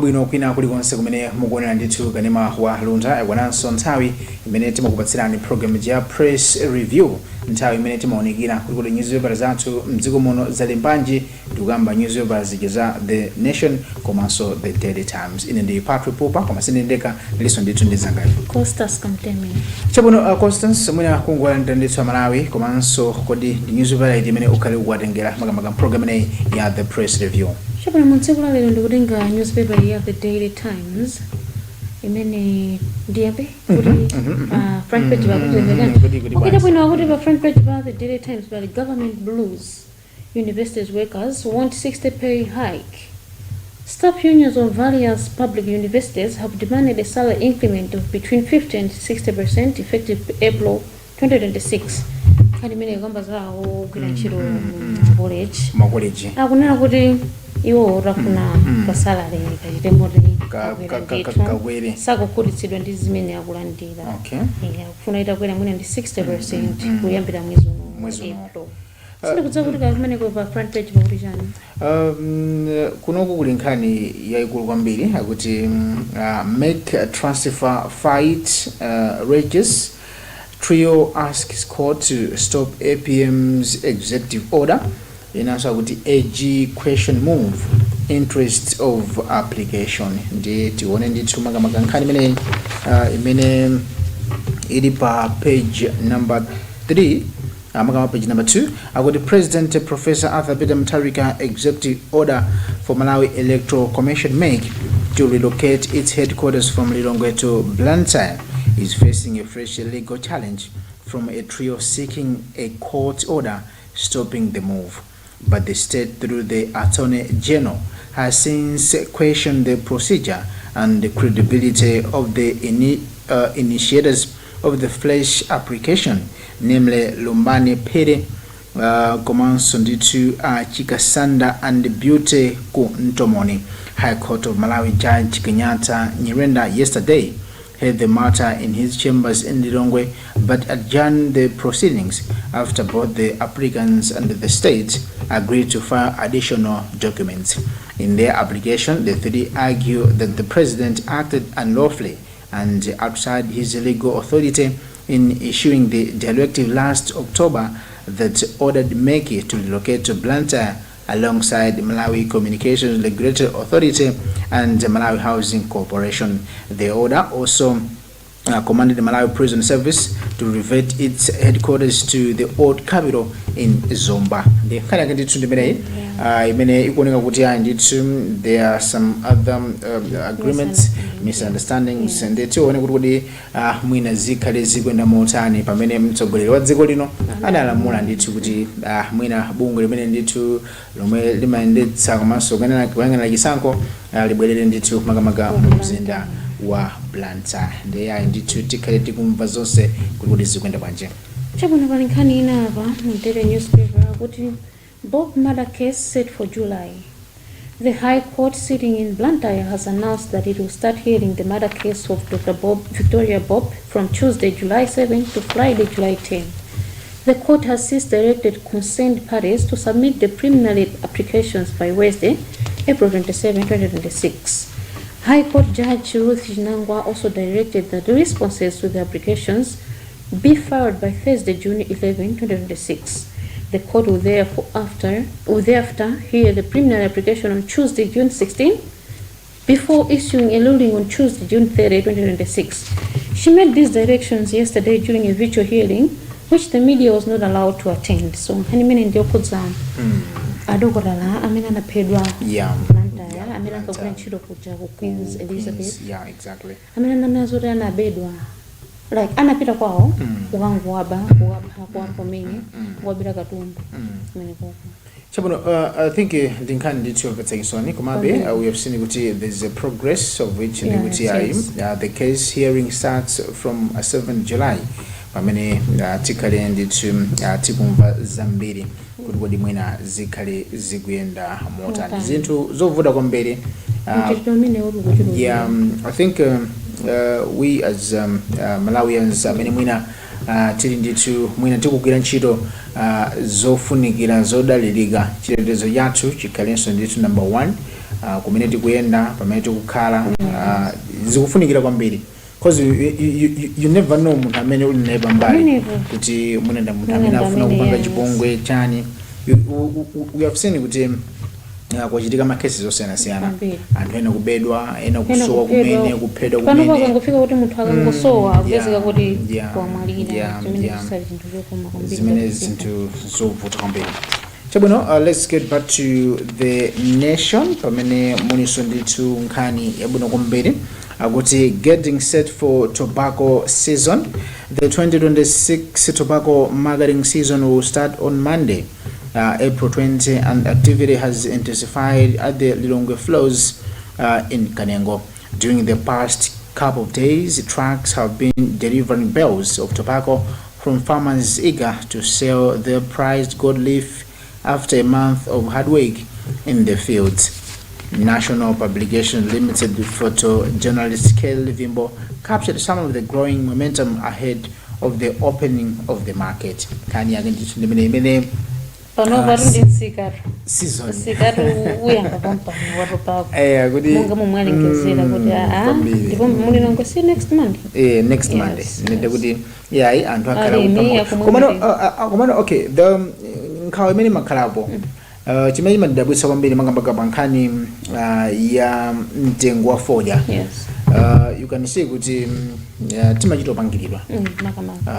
wabwino kwina kulikonse kumene mukuonera ndithu kanema wa Luntha yakwananso nthawi imene timakupatsirani program ya press review, nthawi imene timaonekera kuti newspaper zathu mdziko muno zalembanji tikukamba newspaper za The Nation komanso The Daily Times. Ine ndi Patrick Pupa koma sinendeka liso ndithu ndizanga Costas Kamtemi. Chabuno Constance mwina kungwala ndithu Malawi komanso kodi ndi newspaper imene ukhale kuwatengera makamaka program ya the press review. Chabuno mutsiku lero ndikutenga newspaper ya The Daily Times imene ndiyabe kuti front page bakutengera ukita bwino kuti pa front page ba The Daily Times by the government blues. Universities workers want 60 pay hike. Staff unions of various public universities have demanded a salary increment of between 50 and 60% effective April 2026. Kadi mene kwamba zawo kulanchiro college. Akunena kuti iwo rafuna ka salary kachite modi kawere sakukhutitsidwa ndi zimene akulandira. Okay. Kufuna itakwera mwina ndi 60% kuyambira mwezi April. Sindikudziwa kuti kumene kwa front page pakuti chani. Kunoku kuli nkhani yaikulu kwambiri akuti make transfer fight rages. Trio asks court to stop APM's executive order. Inanso akuti AG question move interest of application. Ndi tione ndithu makamaka nkhani imene ili pa page number 3. Page number 2, the President Professor Arthur Peter Mutharika executive order for Malawi Electoral Commission make to relocate its headquarters from Lilongwe to Blantyre is facing a fresh legal challenge from a trio seeking a court order stopping the move. But the state, through the Attorney General, has since questioned the procedure and the credibility of the initiators of the flesh application, namely Lumbani Pere, komanso ndithu Chikasanda and Beauty ku Ntomoni. High Court of Malawi Judge Kenyatta Nyirenda yesterday heard the matter in his chambers in Lilongwe, but adjourned the proceedings after both the applicants and the state agreed to file additional documents. In their application, the three argue that the president acted unlawfully and outside his legal authority in issuing the directive last October that ordered Meki to relocate to Blantyre alongside Malawi Communications Regulatory Authority and Malawi Housing Corporation. The order also commanded the Malawi Prison Service to revert its headquarters to the old capital in Zomba. There are some other agreements, misunderstandings, and the two mwina zikale zikwenda motani pamene mtsogolero wa dziko lino analamula ndithu kuti mwina bungwe limene ndithu lomwe limayendetsa komanso kuyang'ana chisankho libwerere ndithu makamaka mzinda wa Blantyre. Ndiye ndithu tikhale tikumva zonse kuti zikwenda bwanji. Chabona pali nkhani ina apa mu Daily newspaper kuti Bob murder case set for July. The High Court sitting in Blantyre has announced that it will start hearing the murder case of Dr. Victoria Bob from Tuesday, July 7 to Friday, July 10. The court has since directed concerned parties to submit the preliminary applications by Wednesday, April 27, 2026. High Court Judge Ruth Jinangwa also directed that the responses to the applications be filed by Thursday, June 11, 2026. The court will thereafter hear the preliminary application on Tuesday, June 16, before issuing a ruling on Tuesday, June 30, 2026. She made these directions yesterday during a virtual hearing, which the media was not allowed to attend. So, hanimene ndio kudza adokorala amene anaphedwa Blantyre amene akagwira ntchito kuja ku Queen's Elizabeth. Yeah, exactly. Amene nanazo kuti anabedwa like anapita kwawo kukanguwaba kumene kuwabira katundu kumene koko. Chabuno, I think the nkhani ndithu yomvetsekisoni komabe we have seen kuti there's a progress of which the case hearing starts from 7 July pamene tikhale ndithu tikumva zambiri kuti kodi mwina zikhale zikuyenda motani zinthu zovuta kwambiri. I think we as Malawians amene mwina tili ndithu mwina tikugwira ntchito zofunikira zodalirika chitetezo chathu chikhalenso ndithu number 1 kumene tikuyenda pamene tikukhala zikufunikira kwambiri because you never know munthu amene uli naye pambali kuti munenda munthu amene afuna kupanga chipongwe chani. We have seen kuti kwachitika makesi zosiyanasiyana, anthu ena kubedwa, ena kusowa kumene, kuphedwa kumene. Pano pakangofika kuti munthu akangosowa kupezeka kuti kwamwalira zimene zinthu zovuta kwambiri. Chabwino, let's get back to the nation pamene muniso ndithu nkhani yabwino kwambiri akuti getting set for tobacco season. The 2026 tobacco marketing season will start on Monday, April 20, and activity has intensified at the Lilongwe flows in Kanengo. During the past couple of days, trucks have been delivering bales of tobacco from farmers eager to sell their prized gold leaf after a month of hard work in the fields. National Publication Limited photojournalist Kelly Vimbo captured some of the growing momentum ahead of the opening of the market. Kani against the pano varundi nsikaro season sikaro uyanga pampano watopa kuti munga mumwalengezera kuti ndipo muli nango si next Monday next Monday nende kuti yayi anthu akhala komano okay the nkhawa imene makhalapo chimene chimadabwitsa kwambiri makambaka pankhani ya mtengo wa fodya. You can see kuti timachitopangiridwa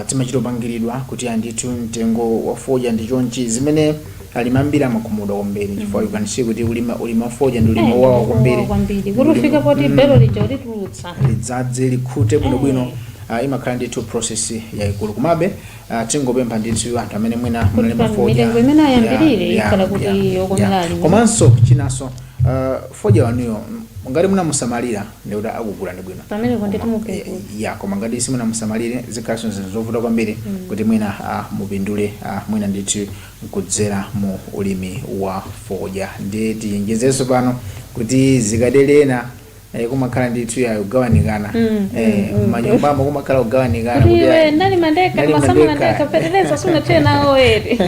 timachitopangiridwa kuti andithu mtengo wa fodya ndi chonchi zimene alimambira makhumudwa kwambiri chifukwa you can see kuti ulima fodya ndi ulima wawa kwambiri kuti ufika poti belo lija ulitulutsa lidzadze likhute bwinobwino. Imakhala ndithu process yaikulu komabe tingopempha ndithu anthu amene mwina munalima fodya milengo imene ayambirire ikhala kuti yokomerali. Komanso chinaso fodya wanuyo ngati munamusamalira ndikuti akugula ndi bwino pamene kondeti mupindule koma ngati simunamusamalire zikhaso zovuta kwambiri kuti mwina mupindule mwina ndithu kudzera mu ulimi wa fodya. Ndi tiyinjezenso pano kuti zikadelena kumakhala ndithu ya kugawanikana manyumbamo kumakhala kugawanikana kuti iwe ndali mandeka masamuna ndeka peteleza sunathe nawo eri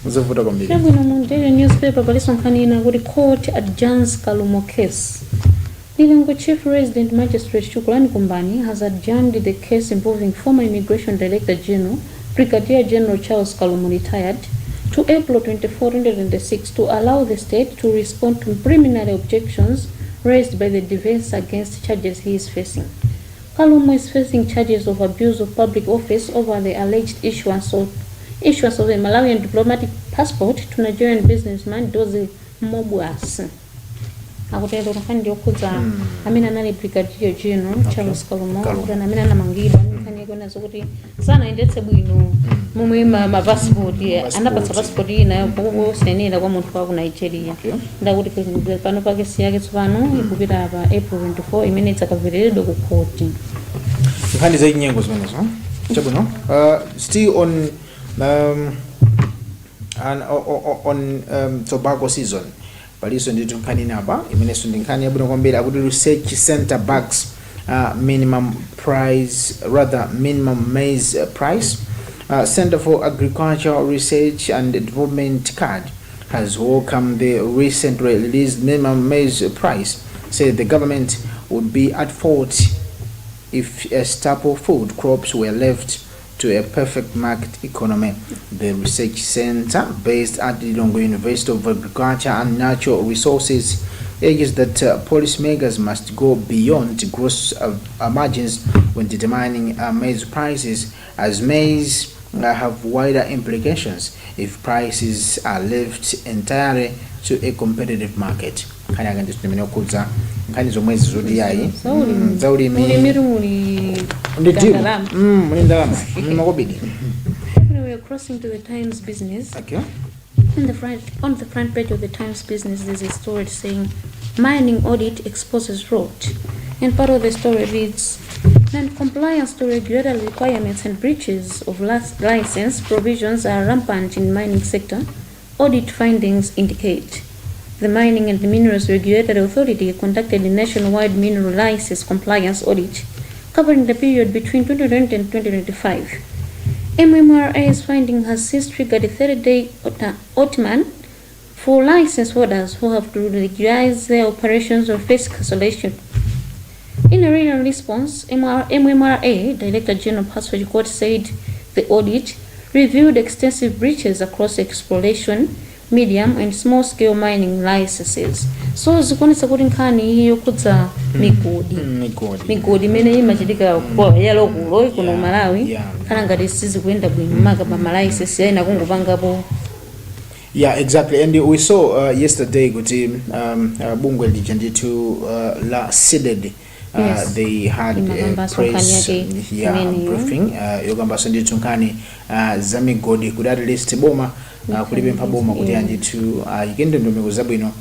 zovuta kwambiri. Chabwino mu daily newspaper paliso nkhani ina kuti court adjourns Kalumo case. Lilongwe Chief Resident Magistrate Chukulani Kumbani has adjourned the case involving former Immigration Director General Brigadier General Charles Kalumo retired to April 24, 2026 to allow the state to respond to preliminary objections raised by the defense against charges he is facing. Kalumo is facing charges of abuse of public office over the alleged issuance of a Malawian diplomatic passport to Nigerian businessman Dozie Mobwas. Akutero nkhani yokhudza amene anali Brigadier General Charles Kalumo kuti amene anamangidwa nkhani yake kuti sanayendetse bwino momwe mapassport anapatsa passport ina kusenera kwa munthu wa ku Nigeria. Ndakuti pano pakesi yake tsopano ikupita pa April 24 imene idzakavereredwa ku court. Nkhani za nyengo zimenezo chabwino still on tobacco season paliso ndithu nkhani napa imeneso ndi nkhani yabwino kwambiri akuti research center backs minimum maize price. Center for Agricultural Research and Development CAD has welcomed the recently released minimum maize price, said the government would be at fault if staple food crops were left to a perfect market economy. The research center, based at the Lilongwe University of Agriculture and Natural Resources, urges that policymakers must go beyond gross margins when determining maize prices, as maize have wider implications if prices are left entirely to a competitive market. Kani agandi tunemene okudza nkani zomwezi zodi yayi zaulimi ndalama makobidi. We are crossing to the Times Business. Okay. On the front page of the Times Business, there's a story saying mining audit exposes rot, and part of the story reads, non-compliance to regulatory requirements and breaches of license provisions are rampant in mining sector, audit findings indicate. The Mining and Minerals Regulatory Authority conducted a nationwide mineral license compliance audit covering the period between 2020 and 2025. MMRA's finding has since triggered a 30-day ultimatum for license holders who have to regularize their operations or face cancellation. In a written response, MMRA Director General Passage Court said the audit reviewed extensive breaches across exploration, medium and small scale mining licenses. So zikuonesa kuti nkhani hiyo kudza migodi imene imachitika kwa yalo kulo kuno Malawi kana ngati sizikuyenda bwino maka pa malicense aina kungopangapo. Yeah, exactly. And we saw yesterday kuti bungwe lija nditu la seeded. They had a press briefing yogambaso nditu nkhani za migodi kuti at least boma kulibe mpaboma kuti anditu ikende ndomeko zabwino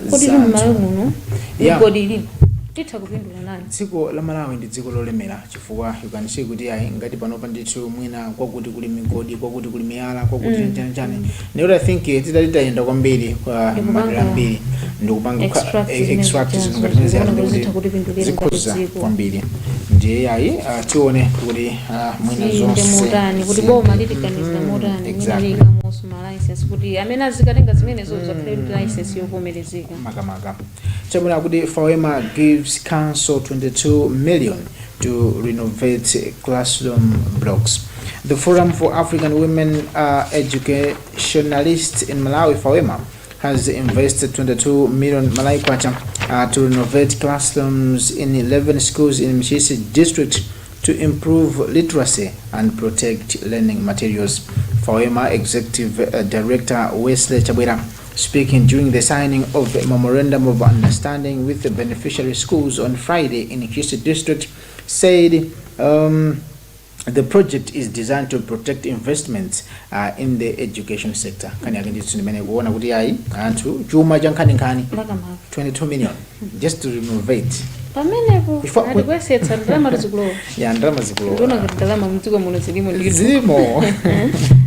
kuti Malawi muno migodi ili titha kupindula nani. Dziko la Malawi ndi dziko lolemera chifukwa you can see kuti ayi ngati panopa ndithu mwina kwakuti kuli migodi kwakuti kuli miyala kwakuti chani nero I think titayenda kwambiri kwa madera ambiri ndikupanga extract zikhoza kwambiri ndiye ayi tione kuti mwina zonse mutani kuti boma litiganiza mutani mwina musu ma license kuti amene azikatenga zimene zozakhale license yovomerezeka makamaka chabuna kuti FAWEMA gives council 22 million to renovate classroom blocks. The Forum for African Women Educationalists in Malawi, FAWEMA, has invested 22 million Malawi kwacha to renovate classrooms in 11 schools in Mchisi district to improve literacy and protect learning materials. FAWEMA Executive Director Wesley Chabwera, speaking during the signing of a memorandum of understanding with the beneficiary schools on Friday in Mchisi district, said the project is designed to protect investments in the education sector. Kani akinditsu nimene kuona kuti ayi anthu chuma chankhani 22 million just to renovate. Pamenepo adikwesetsa ndalama rizikulowa. Ya ndalama zikulowa. Ndona kuti ndalama mdziko muno zilimo.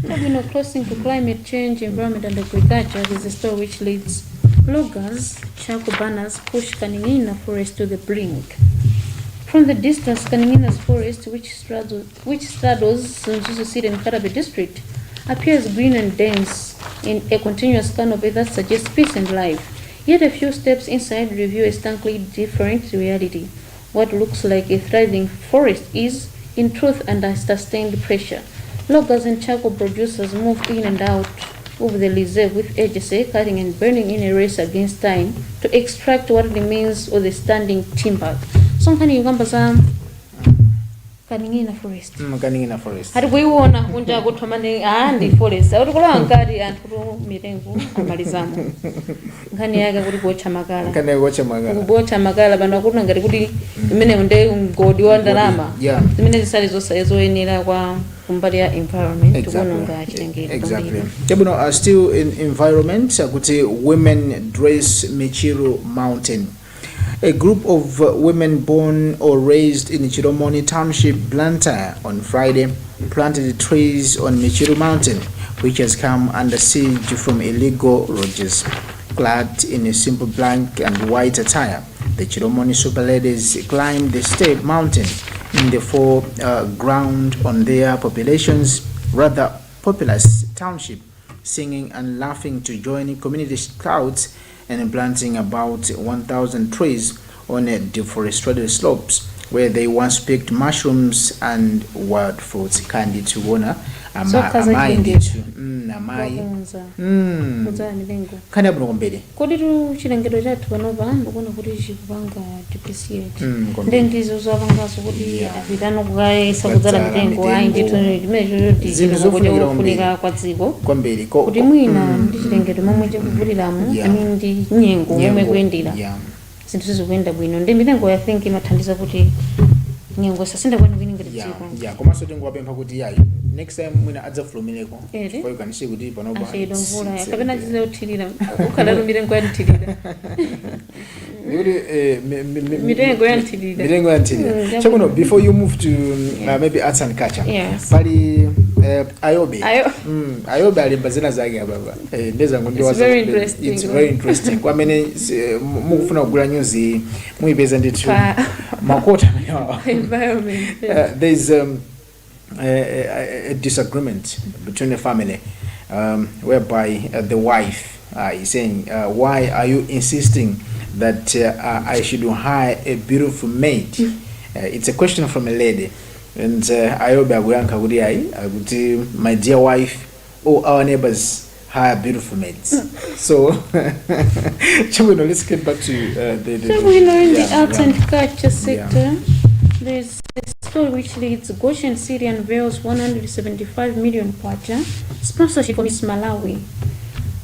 Tabino crossing to climate change, environment and agriculture is the story which leads bloggers, charcoal burners push Kaningina forest to the brink. From the distance, Kaningina's forest, which straddles Nzuzu City and Karabe district, appears green and dense in a continuous canopy that suggests peace and life. Yet a few steps inside reveal a starkly different reality. What looks like a thriving forest is, in truth, under sustained pressure. Loggers and charcoal producers move in and out of the reserve with urgency, cutting and burning in a race against time to extract what remains of the standing timber. Sonkani yugamba za Kaningina forest. Kaningina forest. Hadi kuiona kunja kuthomane ndi forest. Awutukula ngati anthu mitengo amalizamu. Ngani yake kuti kuocha makala. Kana kuocha makala. Kuocha makala bana kuna ngati kuti imene unde ngodi wa ndalama. Zimene zisali zoyenera kwa kumbali ya environment tukunonga chitengere. Exactly. Tebuno still in environment kuti women dress Michiru Mountain. A group of women born or raised in Chiromoni Township, Luntha, on Friday planted trees on Michiru Mountain, which has come under siege from illegal lodges. Clad in a simple black and white attire, the Chiromoni super ladies climbed the steep mountain in the foreground on their population's rather populous township, singing and laughing to join community scouts and planting about 1,000 trees on a deforested slopes where they once picked mushrooms and wild fruits. Kandi tuona amai nditu amai kandi abuno kombere kodi tu chilengedwe chathu panopa ndikuona kuti chikupanga depreciate ndizo zapangaso kuti vitano kukayesa kudzala mitengo ayi ndithu imene zofunika kwa dziko kwambiri kuti mwina ndi chilengedwe momwe chikuvuliramu ndi nyengo momwe kuyendera zinthu zizikuyenda bwino ndi mitengo I think imathandiza kuti nyengo sasinda kwani ngati dziko komanso tingowapempha kuti yayi next time mwina adzafulumireko for you can see kuti panopa mvula kapena chizothirira ukhala mitengo yanthirira mitengo yanthirira chakuno before you move to maybe arts and culture pali ayobe alimba zina zake ababa ndeza ngondiwaza it's very interesting kwamene mukufuna kugula news muipeza ndithu makota environment there's a disagreement between the family whereby the wife is saying, why are you insisting that I should hire a beautiful maid? It's a question from a lady. And I hope my dear wife, all our neighbors hire beautiful maids. So, let's get back to the in the arts and culture sector. There's a story which reads Goshen City unveils 175 million kwacha sponsorship for Miss Malawi.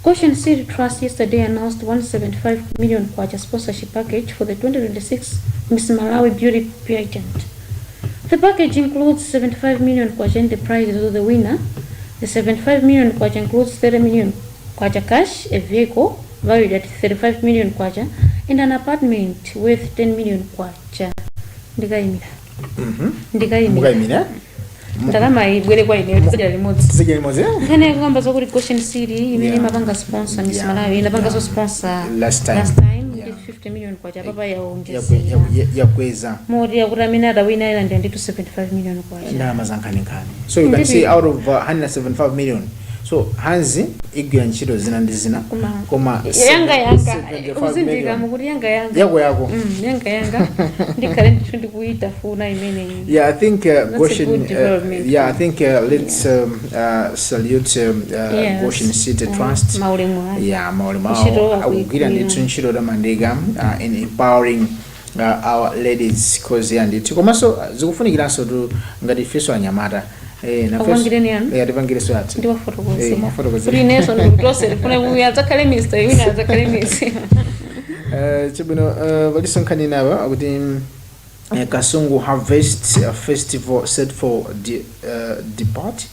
Goshen City Trust yesterday announced 175 million kwacha sponsorship package for the 2026 Miss Malawi beauty pageant. The package includes 75 million kwacha in the prizes of the winner. The 75 million kwacha includes 30 million kwacha cash, a vehicle valued at 35 million kwacha, and an apartment worth 10 million kwacha. Ndikaimira. Ndakama ibwere kwa ine tuzajala limodzi. Kane kwamba zokuti Goshen City imene mapanga sponsor Miss Malawi inapanga so sponsor last time 50 million kwacha papa yakweza modi yakuti amene adawina ila ndi 75 million kwacha ndalama zankhaninkhani. So you can see out of 175 million, so hanzi igwira ntchito zina ndi zina koma yanga uzindika mukuti yanga yako yanga ndikhale ndithu ndikuita funa imene. Yeah, I think Goshen I think let's salute Goshen City Trust. Maulemu akugwira ndithu ntchito tamandika in empowering our ladies cause yandithu komanso zikufunikiranso tu ngati ifeso anyamata ndiwafotokoza ndiwafotokoza ndikutosere funa kuyazakhale minister wina azakhale minister chibino valisonkhani nava akuti Kasungu Harvest Festival set for depart.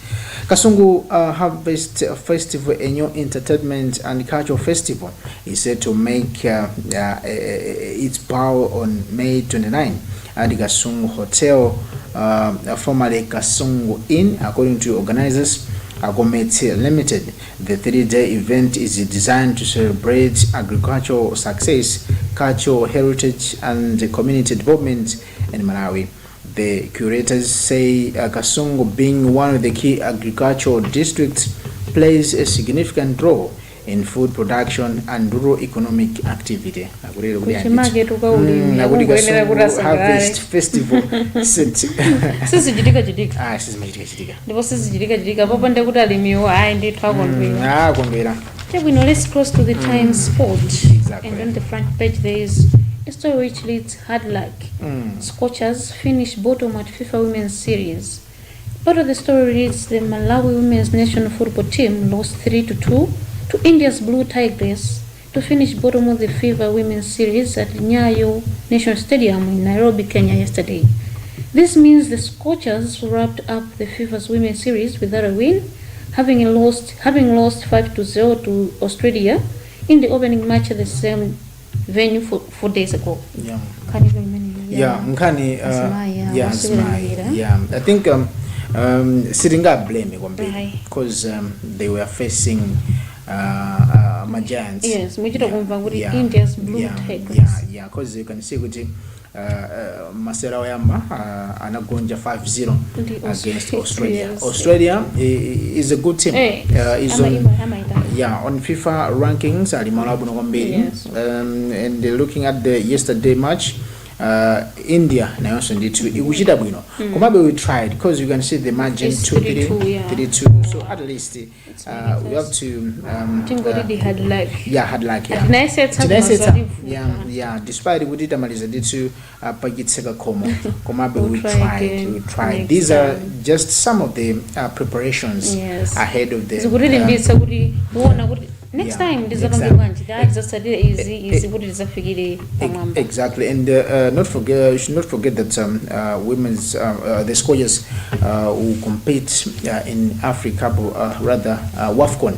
Kasungu Harvest Festival, a new entertainment and cultural festival, is set to make its power on May 29 at the Kasungu Hotel, formerly Kasungu Inn, according to organizers. Agometi Limited. The 3-day event is designed to celebrate agricultural success, cultural heritage, and community development in Malawi. The curators say Kasungu, being one of the key agricultural districts, plays a significant role in food production and rural economic activity. Harvest Festival. Let's cross to the Times Sport. Exactly. And on the front page there is a story which reads hard luck. Scorchers finish bottom at FIFA Women's Series. Part of the story reads the Malawi Women's National Football Team lost 3-2 to India's Blue Tigers to finish bottom of the FIFA Women's Series at Nyayo National Stadium in Nairobi, Kenya yesterday. This means the Scorchers wrapped up the FIFA's Women's Series without a win, having lost 5-0 to Australia in the opening match at the same venue 4 days ago. Yeah. Can you remember? I think sitting up blame because they were facing my giants. Yes, India's Blue Tigers. Yeah, because you can see with Masera Oyamba anagonja 5-0 against Australia. Yes. Australia is a good team. Is on FIFA rankings. Yes. And looking at the yesterday match, India na also did too. Ikuchita bwino. Komabe we tried because you can see the margin 2-3, so at least we have to had luck. Had luck. Despite we did amaliza did to pagitseka komabe we tried. These are just some of the preparations ahead of the next time exactly. And you should not forget that women's the Scorchers who compete in Africa rather WAFCON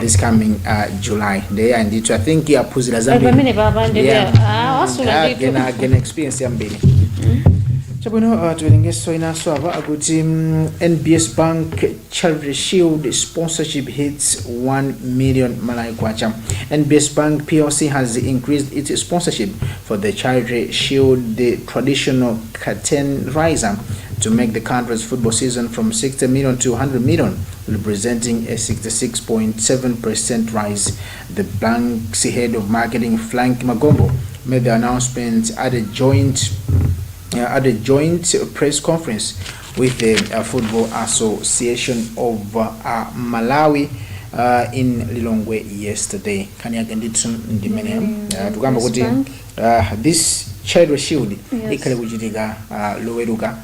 this coming July. They are indeed, I think Puzila Zambia experience yambili. Chabwino tulingeso inaswava akuti NBS Bank Charity Shield sponsorship hits 1 million Malawi kwacha. NBS Bank PLC has increased its sponsorship for the Charity Shield, the traditional curtain riser, to make the country's football season from 60 million to 100 million, representing a 66.7% rise. The bank's head of marketing, Frank Magombo, made the announcement at a joint press conference with the Football Association of Malawi in Lilongwe yesterday. Tugamba kuti this child shield ikale kuchitika loweruka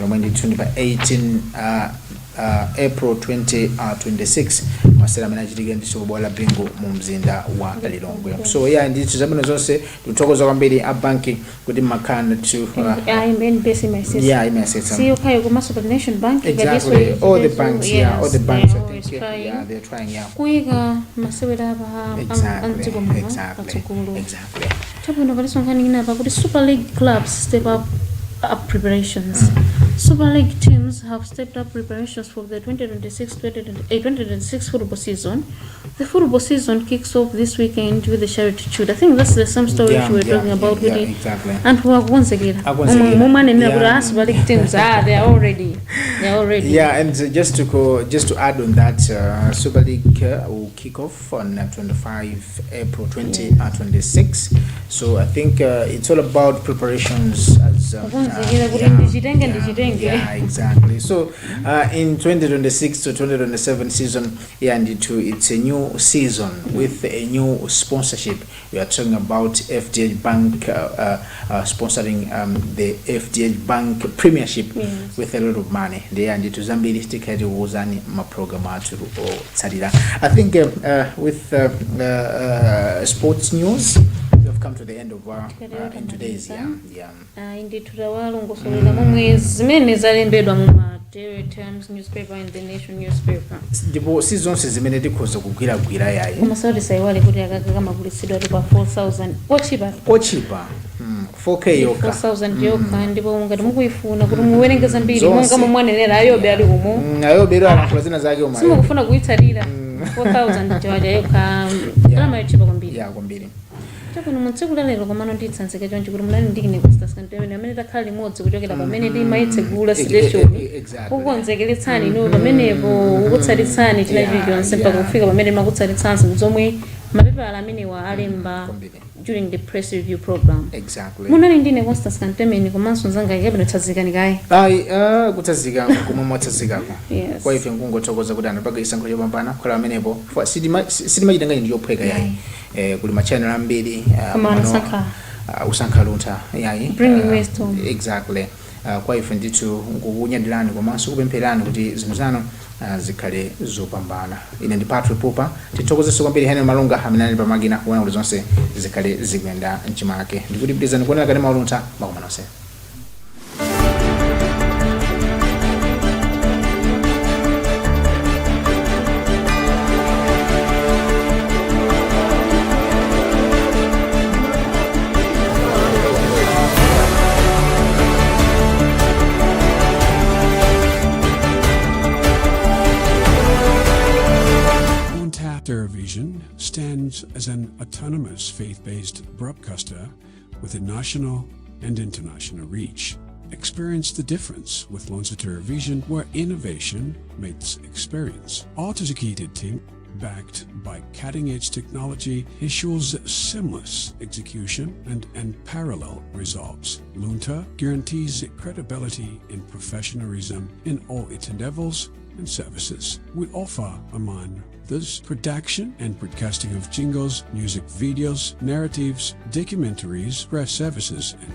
lomwe ndithu ndi pa 18 April 2026 masera amene achitika ndiso kubwala bingu mu mzinda wa Lilongwe. So yeah, ndithu zabwino zonse tuthokoza kwambiri a banki kuti makana to see you kayo kuma Super Nation Bank exactly all the banks all the banks I think they're trying kuiga masewera ba exactly tabwino kaliso nkhani apa kuti Super League clubs step up preparations. Super League teams have stepped up preparations for the 2026 football season. The football season kicks off this weekend with the charity shoot. I think that's the same story we were talking about with it. Exactly. And who are once again, Super League teams they're already. Yeah, and just to add on that, Super League will kick off on 25 April 2026. So I think it's all about preparations as exactly. So in 2026 to 2027 season, and it's a new season with a new sponsorship. We are talking about FDH Bank sponsoring the FDH Bank Premiership with a lot of money. They and to Zambia stick was any program to Sadira. I think with sports news, we've come to the end of in today's indeed tutawarongosolera mwezi zimene zalembedwa mu Times newspaper and the Nation newspaper. Ndipo sizonse zimene tikhoza kugwira yayi. Koma saudi saiwale kuti akakaka magulitsidwa pa 4000 ochipa 4K yoka 4000 yoka ndipo ngati mukuifuna kuti muwerenge zambiri monga mumwanenera ayobe ali umo ayobe ero anakula zina zake umali simukufuna kuitsalira 4000 tiwaja yoka drama yochipa kwambiri kwambiri. Takuno mutsiku lero komano nditsanzika chonchi kuti munali ndikine kustaskantene amene takhala limodzi kuchokera pamene timaitsegula station kukonzekeretsani ino pamenepo ukutsalitsani chinacho chonse mpaka kufika pamene makutsalitsanso zomwe mapepala amenewa alemba during the press review program. Exactly. Munali ndine Constance komanso nzanga ikabene tsazikani kaye. Kutazika kumwe mwatsazikako. Yes. Kwa ife nkungothokoza kuti anapaga isankho yopambana khala amenepo sidima chitanga ndi yophweka yayi. Kuli ma channel ambiri usankha Luntha yayi. Bringing wisdom. Exactly. Kwa ife ndithu ngukunyadirani komanso kupempherani kuti zinthu zanu zikhale zopambana. Ine ndi Patrick Pupa tithokozeso kwambiri Henry Malunga amene ali pamagina kuona kuti zonse zikhale zikuyenda mchimake. Ndikuti pitizani kuonera kale Luntha makomanonse. Vision stands as an autonomous faith-based broadcaster with a national and international reach. Experience the difference with Luntha Vision, where innovation meets experience. Our dedicated team, backed by cutting-edge technology, ensures seamless execution and unparalleled results. Luntha guarantees credibility and professionalism in all its endeavors and services. We offer, among this, production and broadcasting of jingles, music videos, narratives, documentaries, press services, and